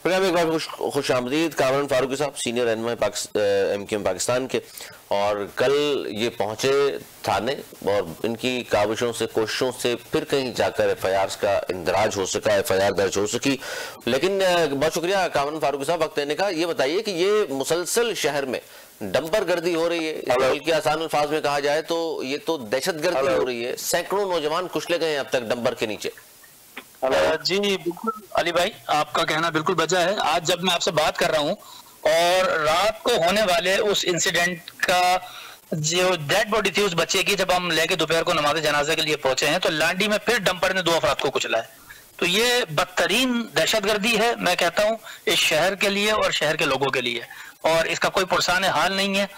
Programme एक बार खुश आमदीद। कामरान फारूकी साहब सीनियर रहनुमा MQM पाकिस्तान के, और कल ये पहुंचे थाने और इनकी काविशों से, कोशिशों से फिर कहीं जाकर FIR का इंदराज हो सका, FIR दर्ज हो सकी। लेकिन बहुत शुक्रिया कामरान फारूकी साहब वक्त देने का। ये बताइए कि ये मुसलसल शहर में डंपर गर्दी हो रही है, बल्कि आसान अल्फाज में कहा जाए तो ये तो दहशत गर्दी हो रही है। सैकड़ों नौजवान कुचले गए अब तक डंपर के नीचे। जी बिल्कुल अली भाई, आपका कहना बिल्कुल बचा है। आज जब मैं आपसे बात कर रहा हूँ और रात को होने वाले उस इंसिडेंट का जो डेड बॉडी थी उस बच्चे की, जब हम लेके दोपहर को नमाज जनाजे के लिए पहुंचे हैं तो लांडी में फिर डंपर ने 2 अफराद को कुचला है। तो ये बदतरीन दहशतगर्दी है, मैं कहता हूँ, इस शहर के लिए और शहर के लोगों के लिए, और इसका कोई पुरसान हाल नहीं है।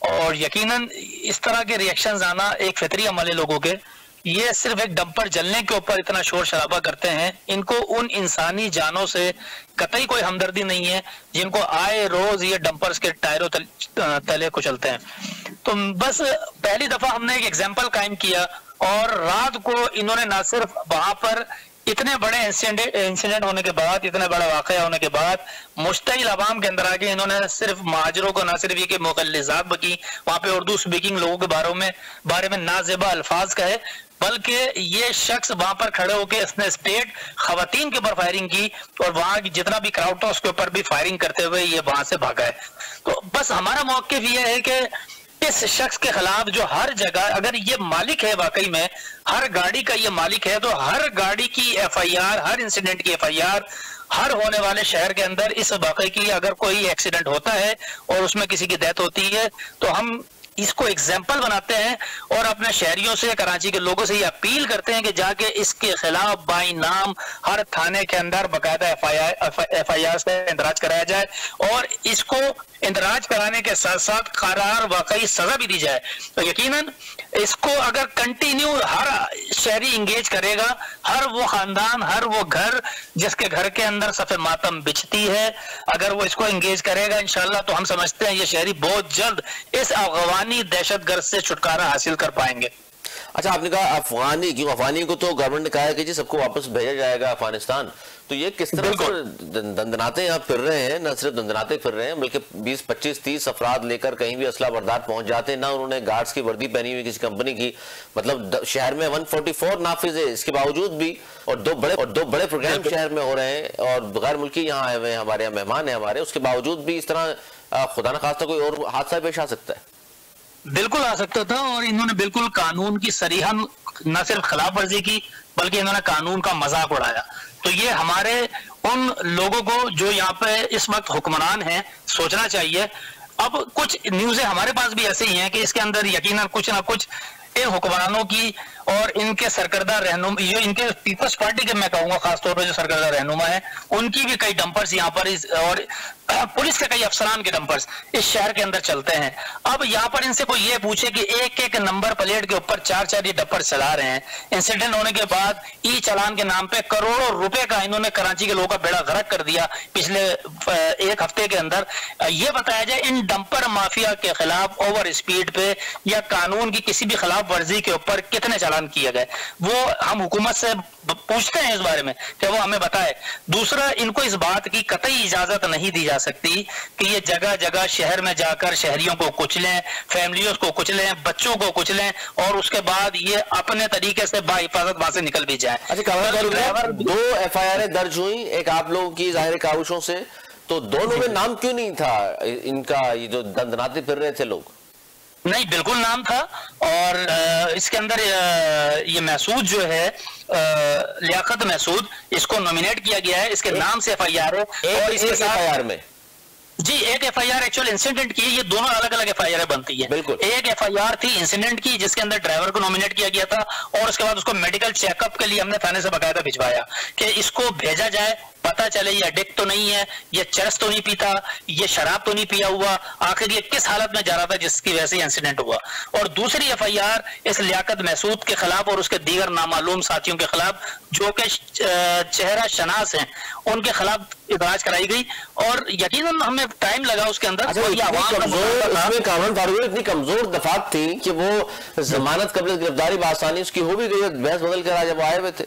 और यकीनन इस तरह के रिएक्शंस आना एक फितरी अमल है लोगों के। ये सिर्फ एक डंपर जलने के ऊपर इतना शोर शराबा करते हैं, इनको उन इंसानी जानों से कतई कोई हमदर्दी नहीं है जिनको आए रोज ये डंपर्स के टायरों तले कुचलते हैं। तो बस पहली दफा हमने एक एग्जाम्पल कायम किया, और रात को इन्होंने ना सिर्फ वहां पर इतने बड़े इंसिडेंट होने के बाद, इतने बड़ा वाकया होने के बाद मुश्तइल अवाम के अंदर आके इन्होंने सिर्फ महाजरों को ना सिर्फ ये कि मुगल्लिज़ात बकी, वहां पे उर्दू स्पीकिंग लोगों के बारे में नाज़ेबा अल्फाज कहे, बल्कि ये शख्स वहां पर खड़े होकर इसने स्टेट खवातीन के ऊपर फायरिंग की और वहां की जितना भी क्राउड था उसके ऊपर भी फायरिंग करते हुए ये वहां से भागा है। तो बस हमारा मौक़िफ़ ये है कि इस शख्स के खिलाफ जो हर जगह, अगर ये मालिक है वाकई में, हर गाड़ी का ये मालिक है, तो हर गाड़ी की FIR, हर इंसिडेंट की FIR, हर होने वाले शहर के अंदर इस वाकई की, अगर कोई एक्सीडेंट होता है और उसमें किसी की डेथ होती है तो हम इसको एग्जाम्पल बनाते हैं और अपने शहरियों से, कराची के लोगों से ये अपील करते हैं कि जाके इसके खिलाफ बाई नाम हर थाने के अंदर बाकायदा FIR से इंदराज कराया जाए, और इसको इंदराज कराने के साथ साथ करार वाकई सजा भी दी जाए। तो यकीनन इसको अगर कंटिन्यू हर शहरी इंगेज करेगा, हर वो खानदान, हर वो घर जिसके घर के अंदर सफ़े मातम बिछती है, अगर वो इसको इंगेज करेगा इंशाल्लाह, तो हम समझते हैं ये शहरी बहुत जल्द इस अफगानी दहशतगर्द से छुटकारा हासिल कर पाएंगे। अच्छा, आपने कहा अफगानी, क्यों अफगानी को तो गवर्नमेंट ने कहा है कि जी सबको वापस भेजा जाएगा अफगानिस्तान, तो ये किस तरह से दंदनाते यहाँ फिर रहे हैं? न सिर्फ दंदनाते फिर रहे हैं बल्कि 20, 25, 30 अफराद लेकर कहीं भी असला बरदार पहुंच जाते हैं। ना उन्होंने गार्ड्स की वर्दी पहनी हुई किसी कंपनी की, मतलब शहर में 144 नाफिज है, इसके बावजूद भी, और दो बड़े प्रोग्राम शहर में हो रहे हैं और गैर मुल्की यहाँ आए हुए हैं, हमारे यहाँ मेहमान है हमारे, उसके बावजूद भी इस तरह खुदा न खास्ता कोई और हादसा पेश आ सकता है। बिल्कुल आ सकता था, और इन्होंने बिल्कुल कानून की सरीहन न सिर्फ खिलाफ वर्जी की बल्कि इन्होंने कानून का मजाक उड़ाया। तो ये हमारे उन लोगों को जो यहाँ पे इस वक्त हुक्मरान हैं सोचना चाहिए। अब कुछ न्यूज़ें हमारे पास भी ऐसे ही हैं कि इसके अंदर यकीनन कुछ ना कुछ इन हुक्मरानों की और इनके सरकर्दा रहनुमा, ये इनके पीपल्स पार्टी के, मैं कहूँगा खासतौर पर जो सरकर्दा रहनुमा है, उनकी भी कई डंपर्स यहाँ पर और पुलिस के कई अफसरान के डंपर्स इस शहर के अंदर चलते हैं। अब यहाँ पर इनसे कोई ये पूछे कि एक एक नंबर प्लेट के ऊपर 4-4 ये डंपर चला रहे हैं, इंसिडेंट होने के बाद ई चालान के नाम पे करोड़ों रुपए का इन्होंने कराची के लोगों का बेड़ा गर्क कर दिया पिछले 1 हफ्ते के अंदर। ये बताया जाए इन डंपर माफिया के खिलाफ ओवर स्पीड पे या कानून की किसी भी खिलाफ वर्जी के ऊपर कितने चालान किए गए, वो हम हुकूमत से पूछते हैं इस बारे में कि वो हमें बताए। दूसरा, इनको इस बात की कतई इजाजत नहीं दी जा सकती कि ये जगह जगह शहर में जाकर शहरियों को कुचलें, फैमिलियों को कुचलें, बच्चों को कुचलें और उसके बाद ये अपने तरीके से बाहिफाजत वहां से निकल भी जाए। अच्छा, 2 FIR दर्ज हुई, एक आप लोगों की जाहिर काविशों से, तो दोनों में नाम क्यों नहीं था इनका? ये जो दंदनाते फिर रहे थे लोग, नहीं बिल्कुल नाम था, और इसके अंदर ये महसूद जो है लियाकत महसूद, इसको नॉमिनेट किया गया है, इसके नाम से FIR है। और इसके FIR में जी एक FIR एक्चुअल इंसिडेंट की, ये दोनों अलग अलग FIR बनती है। बिल्कुल, एक FIR थी इंसिडेंट की जिसके अंदर ड्राइवर को नॉमिनेट किया गया था, और उसके बाद उसको मेडिकल चेकअप के लिए हमने थाने से बाकायदा भिजवाया कि इसको भेजा जाए, पता चले ये एडिक्ट तो नहीं है, ये चरस तो नहीं पीता, ये शराब तो नहीं पिया हुआ, आखिर ये किस हालत में जा रहा था जिसकी वजह से इंसिडेंट हुआ। और दूसरी FIR इस लियाकत महसूद के खिलाफ और उसके दीगर नामालूम साथियों के खिलाफ जो कि चेहरा शनास हैं, उनके खिलाफ इतराज कराई गई, और यकीनन हमें टाइम लगा उसके अंदर। इतनी कमजोर दफात थी कि वो जमानत कबल गिरफ्तारी बासानी उसकी हो भी गई, बहस बदल कर आज जब आए हुए थे।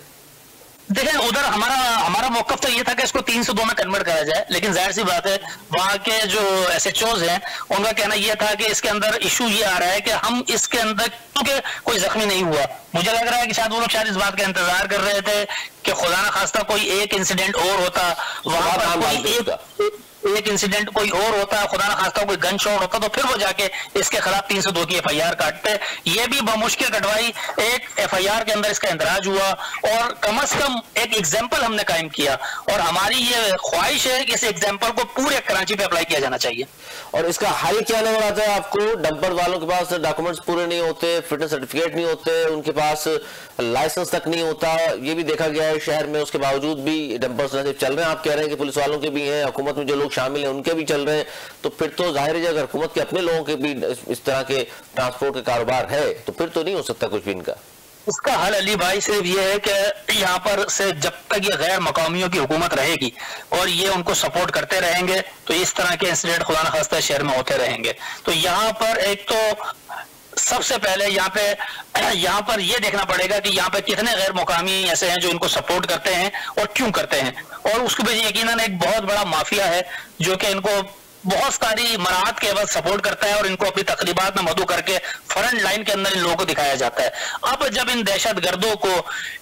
देखें, उधर हमारा मौकफ तो ये था कि इसको 302 में कन्वर्ट करा जाए, लेकिन जाहिर सी बात है वहां के जो SHOs हैं उनका कहना यह था कि इसके अंदर इशू ये आ रहा है कि हम इसके अंदर, क्योंकि कोई जख्मी नहीं हुआ, मुझे लग रहा है कि शायद वो लोग शायद इस बात का इंतजार कर रहे थे कि खुदा ना खास्ता कोई एक इंसिडेंट और होता वहां पर, कोई एक इंसिडेंट कोई और होता, खुदा ना खास्ता कोई गन शॉट होता, तो फिर वो जाके इसके खिलाफ 302 की FIR काटते। ये भी बमुश्किल कटवाई, एक FIR के अंदर इसका इंदराज हुआ और कम से कम एक एग्जाम्पल हमने कायम किया, और हमारी ये ख्वाहिश है कि इस एग्जाम्पल को पूरे कराची पे अप्लाई किया जाना चाहिए। और इसका हल क्या नजर आता है आपको? डंपर वालों के पास डॉक्यूमेंट्स पूरे नहीं होते, फिटनेस सर्टिफिकेट नहीं होते, उनके पास लाइसेंस तक नहीं होता, ये भी देखा गया है शहर में, उसके बावजूद भी डंपर्स न सिर्फ चल रहे हैं, आप कह रहे हैं कि पुलिस वालों के भी हैं, हुकूमत में जो लोग शामिल हैं उनके भी चल रहे हैं, तो फिर तो जाहिर है अगर हुकूमत के अपने लोगों के भी इस तरह के ट्रांसपोर्ट के कारोबार है तो फिर तो नहीं हो सकता कुछ भी इनका। इसका हल अली भाई सिर्फ ये है कि यहाँ पर से जब तक ये गैर मकामियों की हुकूमत रहेगी और ये उनको सपोर्ट करते रहेंगे तो इस तरह के इंसिडेंट खुदा न खास्ता शहर में होते रहेंगे। तो यहाँ पर एक तो सबसे पहले यहाँ पर ये देखना पड़ेगा कि यहाँ पे कितने गैर मुकामी ऐसे हैं जो इनको सपोर्ट करते हैं और क्यों करते हैं, और उसके पीछे यकीनन एक बहुत बड़ा माफिया है जो कि इनको बहुत सारी मराहत के बाद सपोर्ट करता है और इनको अपनी तकरीबात में मदऊ करके फ्रंट लाइन के अंदर इन लोगों को दिखाया जाता है। अब जब इन दहशतगर्दों को,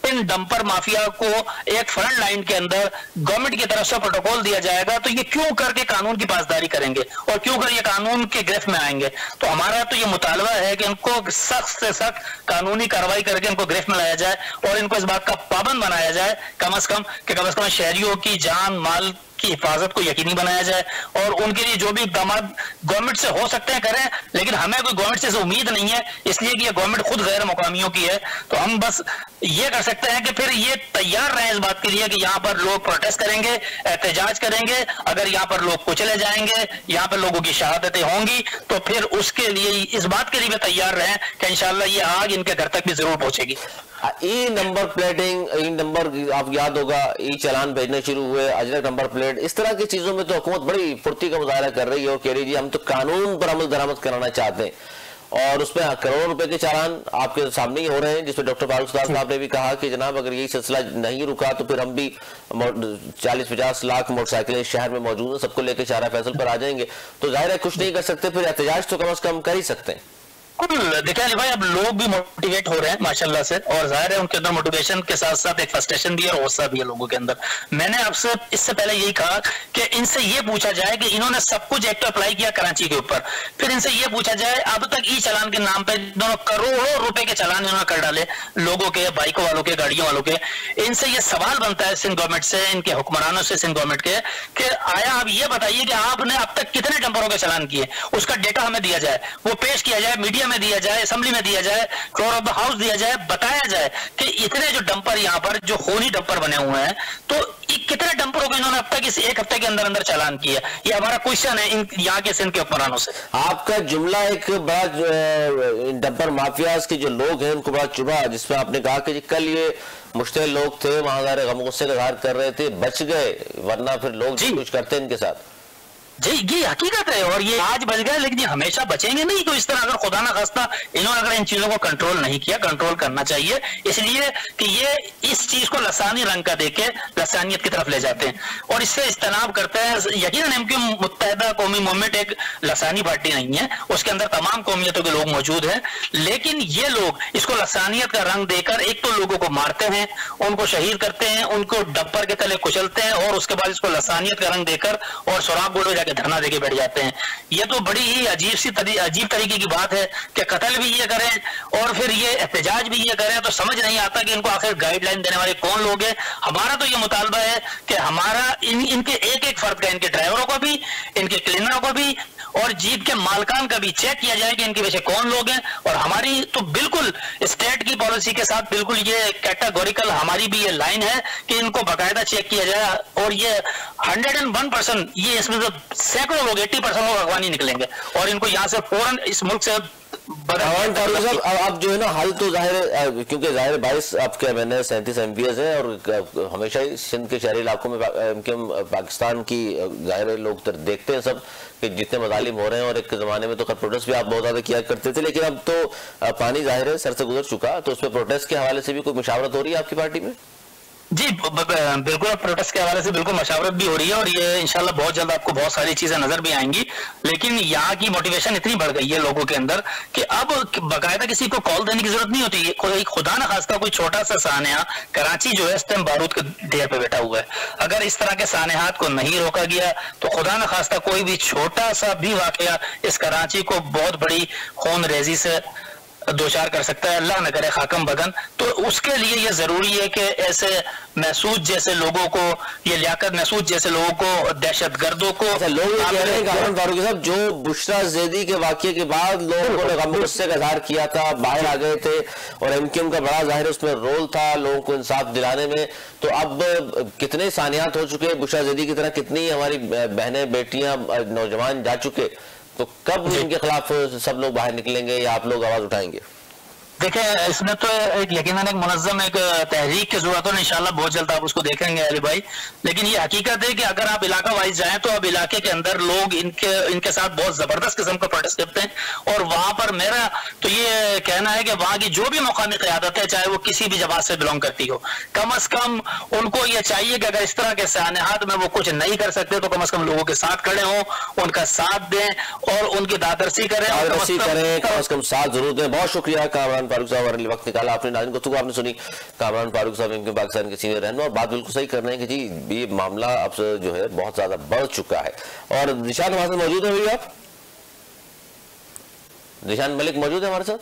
इन डंपर माफिया को एक फ्रंट लाइन के अंदर गवर्नमेंट की तरफ से प्रोटोकॉल दिया जाएगा तो ये क्यों करके कानून की पासदारी करेंगे और क्यों कर ये कानून के गिरफ्त में आएंगे। तो हमारा तो ये मुतालबा है कि इनको सख्त से सख्त कानूनी कार्रवाई करके इनको गिरफ्त में लाया जाए और इनको इस बात का पाबंद बनाया जाए कम से कम शहरियों की जान माल की हिफाजत को यकीनी बनाया जाए, और उनके लिए जो भी इक़दाम गवर्नमेंट से हो सकते हैं करें, लेकिन हमें कोई गवर्नमेंट से उम्मीद नहीं है, इसलिए कि ये गवर्नमेंट खुद गैर मुकामियों की है। तो हम बस ये कर सकते हैं कि फिर ये तैयार रहें इस बात के लिए कि यहाँ पर लोग प्रोटेस्ट करेंगे, एहतजाज करेंगे, अगर यहाँ पर लोग कुचले जाएंगे, यहाँ पर लोगों की शहादतें होंगी, तो फिर उसके लिए इस बात के लिए भी तैयार रहें कि इंशाल्लाह ये आग इनके घर तक भी जरूर पहुंचेगी। ई नंबर प्लेटिंग, ई नंबर आप याद होगा, ई चालान भेजने शुरू हुए, अजरक नंबर प्लेट, इस तरह की चीजों में तो हुकूमत बड़ी फुर्ती का मुजाहरा कर रही है और कह रही है हम तो कानून पर अमल दरामद कराना चाहते हैं, और उसमें करोड़ों रुपए के चालान आपके सामने ही हो रहे हैं, जिसमें डॉक्टर फारूक साहब ने भी कहा कि जनाब अगर यही सिलसिला नहीं रुका तो फिर हम भी 40-50 लाख मोटरसाइकिलें शहर में मौजूद हैं, सबको लेकर शाहरा फैसल पर आ जाएंगे। तो जाहिर है कुछ नहीं कर सकते, फिर एहतजाज तो कम से कम कर ही सकते हैं। देखिए अली भाई, अब लोग भी मोटिवेट हो रहे हैं माशाल्लाह से, और जाहिर है उनके अंदर मोटिवेशन के साथ साथ एक फ्रस्ट्रेशन भी है और गुस्सा भी है लोगों के अंदर। मैंने आपसे इससे पहले यही कहा कि इनसे ये पूछा जाए कि इन्होंने सब कुछ एक्ट अप्लाई किया कराची के ऊपर, फिर इनसे ये पूछा जाए अब तक ई चालान के नाम पे दोनों करोड़ों रुपए के चालान इन्होंने कर डाले लोगों के, बाइकों वालों के, गाड़ियों वालों के। इनसे ये सवाल बनता है सिंध गवर्नमेंट से, इनके हुक्मरानों से सिंध गवर्नमेंट के, कि आया आप ये बताइए कि आपने अब तक कितने डंपरों के चालान किए, उसका डेटा हमें दिया जाए, वो पेश किया जाए, मीडिया में दिया जाए, असेंबली में दिया जाए, फ्लोर ऑफ द हाउस दिया जाए, बताया जाए कि इतने जो डंपर यहाँ पर जो खूनी डंपर बने हुए हैं तो कितने डंपरों को इन्होंने अब तक इस एक हफ्ते के अंदर अंदर चालान किया। ये हमारा क्वेश्चन है इन यहाँ के सिंध के हुक्मरानों से। आपका जुमला एक बड़ा डंपर माफियाज के जो लोग हैं उनको बड़ा चुभा, जिसमें आपने कहा कि कल ये मुश्तिल लोग थे वहां सारे गम गुस्से का इजहार कर रहे थे, बच गए, वरना फिर लोग कुछ करते इनके साथ। जी ये हकीकत है, और ये आज बच गए लेकिन ये हमेशा बचेंगे नहीं। तो इस तरह अगर खुदा ना खास्ता इन्होंने अगर इन चीजों को कंट्रोल नहीं किया, कंट्रोल करना चाहिए, इसलिए कि ये इस चीज को लसानी रंग का देके लसानियत की तरफ ले जाते हैं और इससे इज्तनाब करते हैं। यकीनन एमक्यू मुत्तहिदा कौमी मूवमेंट एक लसानी पार्टी नहीं है, उसके अंदर तमाम कौमियतों के लोग मौजूद हैं, लेकिन ये लोग इसको लसानियत का रंग देकर एक तो लोगों को मारते हैं, उनको शहीद करते हैं, उनको डंपर के तले कुचलते हैं, और उसके बाद इसको लसानियत का रंग देकर और सुराग बोर्ड में जाकर धरना देके बैठ जाते हैं। ये तो बड़ी ही अजीब तरीके की बात है कि कत्ल भी ये करें और फिर ये एहतजाज भी ये करें, तो समझ नहीं आता कि इनको आखिर गाइडलाइन देने वाले कौन लोग हैं। हमारा तो ये मुतालबा है कि हमारा इनके एक एक फर्द का, इनके ड्राइवरों को भी, इनके क्लीनरों को भी और जीप के मालकान का भी चेक किया जाए कि इनके पीछे कौन लोग हैं। और हमारी तो बिल्कुल स्टेट की पॉलिसी के साथ बिल्कुल ये कैटेगोरिकल हमारी भी ये लाइन है कि इनको बाकायदा चेक किया जाए, और ये 101% ये इसमें से सैकड़ों लोग 80% लोग अफगानी निकलेंगे और इनको यहाँ से फौरन इस मुल्क से अब जो है ना हल तो जाहिर है, क्योंकि जाहिर 22 आपके मैंने 37 MPs है और हमेशा ही सिंध के शहरी इलाकों में पाकिस्तान की जाहिर लोग देखते हैं सब कि जितने मजालिम हो रहे हैं, और एक जमाने में तो प्रोटेस्ट भी आप बहुत ज्यादा किया करते थे, लेकिन अब तो पानी जाहिर है सर से गुजर चुका, तो उसमें प्रोटेस्ट के हवाले से भी कोई मुशावरत हो रही है आपकी पार्टी में? जी बिल्कुल, प्रोटेस्ट के हवाले से बिल्कुल मशावरत भी हो रही है और ये इंशाल्लाह बहुत जल्द आपको बहुत सारी चीजें नजर भी आएंगी। लेकिन यहाँ की मोटिवेशन इतनी बढ़ गई है लोगों के अंदर कि अब बाकायदा किसी को कॉल देने की जरूरत नहीं होती। कोई खुदा न खास्ता कोई छोटा सा सानिया कराची जो है इस टाइम बारूद के ढेर पे बैठा हुआ है, अगर इस तरह के सानेहात को नहीं रोका गया तो खुदा न खास्ता कोई भी छोटा सा भी वाकया इस कराची को बहुत बड़ी खून रेजी से दो चार कर सकता है, अल्लाह न करे खाकम बगन। तो उसके लिए ये जरूरी है कि ऐसे महसूद जैसे लोगों को, ये लियाकत महसूद जैसे लोगों को, दहशत गर्दों को, लोग ये कह रहे हैं कामरान फारूकी साहब, जो बुशरा जैदी के वाकये के बाद लोगों ने गुस्से का इजहार किया था, बाहर आ गए थे और एमक्यूएम का बड़ा जाहिर उसमें रोल था लोगों को इंसाफ दिलाने में, तो अब कितने सानियात हो चुके, बुशरा जैदी की तरह कितनी हमारी बहनें बेटियां नौजवान जा चुके, तो कब इनके खिलाफ सब लोग बाहर निकलेंगे या आप लोग आवाज उठाएंगे? देखिए, इसमें तो एक यकीनन एक मुनज़्ज़म एक तहरीक की जरूरत है, इंशाल्लाह बहुत जल्द आप उसको देखेंगे अली भाई। लेकिन ये हकीकत है कि अगर आप इलाका वाइज जाएं तो अब इलाके के अंदर लोग इनके साथ बहुत जबरदस्त किस्म का प्रोटेस्ट करते हैं। और वहां पर मेरा तो ये कहना है कि वहां की जो भी मुकामी क़यादत है, चाहे वो किसी भी जमात से बिलोंग करती हो, कम अज कम उनको ये चाहिए कि अगर इस तरह के सानेहात में वो कुछ नहीं कर सकते तो कम अज कम लोगों के साथ खड़े हों, उनका साथ दें और उनकी दादरसी करें, कम अज कम साथ जरूर दें। बहुत शुक्रिया कामरान फारूक साहब, हमारे लिए वक्त निकाला आपने। नाज़रीन गुफ्तगू आपने सुनी कामरान फारूक साहब, इनके पाकिस्तान के सीनियर रहनुमा, और बात बिल्कुल सही कर रहे हैं कि जी ये मामला अब जो है बहुत ज्यादा बढ़ चुका है। और निशान हमारे साथ मौजूद है भैया, आप निशान मलिक मौजूद है हमारे साथ?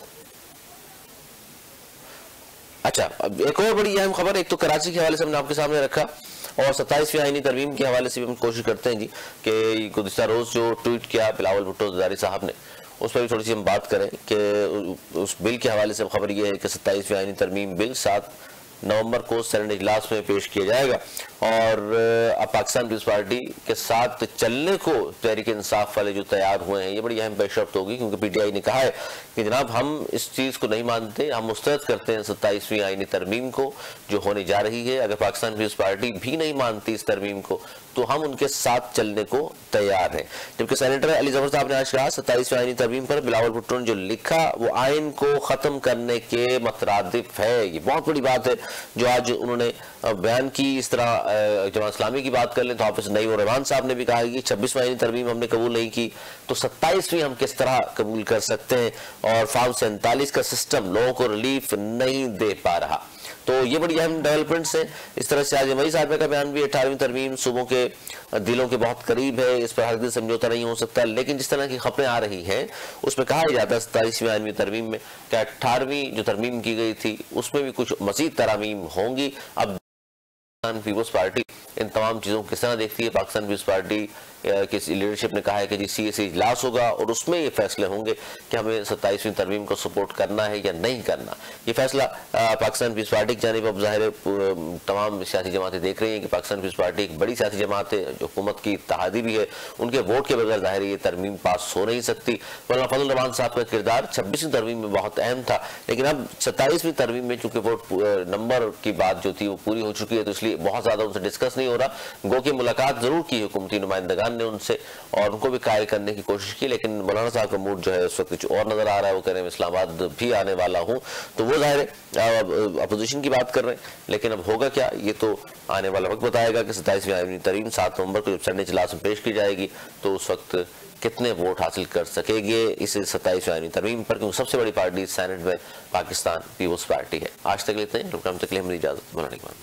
अच्छा, अब एक और बड़ी अहम खबर, एक तो कराची के हवाले से हमने आपके सामने रखा और 27वीं आईनी तरमीम के हवाले से भी हम कोशिश करते हैं जी कि गुज़िश्ता रोज जो ट्वीट किया बिलावल भुट्टो ज़रदारी साहब ने, उस पर भी थोड़ी सी हम बात करें कि उस बिल के हवाले से खबर यह है कि 27वीं आईनी तरमीम बिल 7 नवंबर को सेनेट इजलास में पेश किया जाएगा और अब पाकिस्तान पीपल्स पार्टी के साथ चलने को तहरीक इंसाफ वाले जो तैयार हुए हैं, ये बड़ी अहम पेशरफ्त होगी, क्योंकि पीटीआई ने कहा है कि जनाब हम इस चीज़ को नहीं मानते, हम मुस्तरद करते हैं 27वीं आईनी तरमीम को जो होने जा रही है। अगर पाकिस्तान पीपल्स पार्टी भी नहीं मानती इस तरमीम को तो हम उनके साथ चलने को तैयार हैं। जबकि सेनेटर अली जफर साहब ने आज कहा 27वीं आईनी तरमीम पर बिलावल भुट्टो ने जो लिखा वो आइन को ख़त्म करने के मतरादिफ है। ये बहुत बड़ी बात है जो आज उन्होंने बयान की। इस तरह जमात इस्लामी की बात कर लें तो हाफिज नईम उर रहमान साहब ने भी कहा कि 26वीं आईनी तरमीम हमने कबूल नहीं की तो 27वीं हम किस तरह कबूल कर सकते हैं, और फार्म 47 का सिस्टम लोगों को रिलीफ नहीं दे पा रहा। तो ये बड़ी अहम डेवलपमेंट्स है। इस तरह से आज वही साहब का बयान भी 18वीं तरमीम सूबों के दिलों के बहुत करीब है, इस पर हर दिन समझौता नहीं हो सकता, लेकिन जिस तरह की खबरें आ रही हैं उसमें कहा जाता है 27वीं आईनी तरमीम में कि 18वीं जो तरमीम की गई थी उसमें भी कुछ मजीद तरामीम होंगी। अब पाकिस्तान पीपल्स पार्टी इन तमाम चीज़ों को किस तरह देखती है? पाकिस्तान पीपल्स पार्टी की लीडरशिप ने कहा है कि जी सीएसी इजलास होगा और उसमें ये फैसले होंगे कि हमें 27वीं तरमीम को सपोर्ट करना है या नहीं करना। ये फैसला पाकिस्तान पीपल्स पार्टी की जानिब अब ज़ाहिर तमाम सियासी जमातें देख रही हैं कि पाकिस्तान पीपल्स पार्टी एक बड़ी सियासी जमात है जो हुकूमत की इत्तेहादी भी है, उनके वोट के बगैर ज़ाहिर ये तरमीम पास हो नहीं सकती। मौलाना फजल रहमान साहब का किरदार 26वीं तरमीम में बहुत अहम था, लेकिन अब 27वीं तरमीम में चूंकि वोट नंबर की बात जो थी वो पूरी हो चुकी है तो इसलिए बहुत ज़्यादा उनसे डिस्कस नहीं हो रहा। गो की मुलाकात ज़रूर की हुकूमती नुमाइंदगान ने उनसे और उनको भी कायल करने की कोशिश की, लेकिन मौलाना साहब का मूड जो है उस वक्त कुछ और नजर आ रहा है। वो कह रहे हैं इस्लामाबाद भी आने वाला हूं, तो वो जाहिर है अपोजिशन की बात कर रहे हैं, लेकिन अब होगा क्या ये तो आने वाला वक्त बताएगा कि 27वीं आईनी तरमीम 7 नवंबर को जब सेनेट इजलास में पेश की जाएगी तो उस वक्त कितने वोट हासिल कर सकेंगे इस 27वीं आईनी तरमीम पर, क्योंकि सबसे बड़ी पार्टी सेनेट में पाकिस्तान पीपल्स पार्टी है। आज तक लेते हैं, प्रोग्राम तक लिए हमारी इजाजत, मौलाना।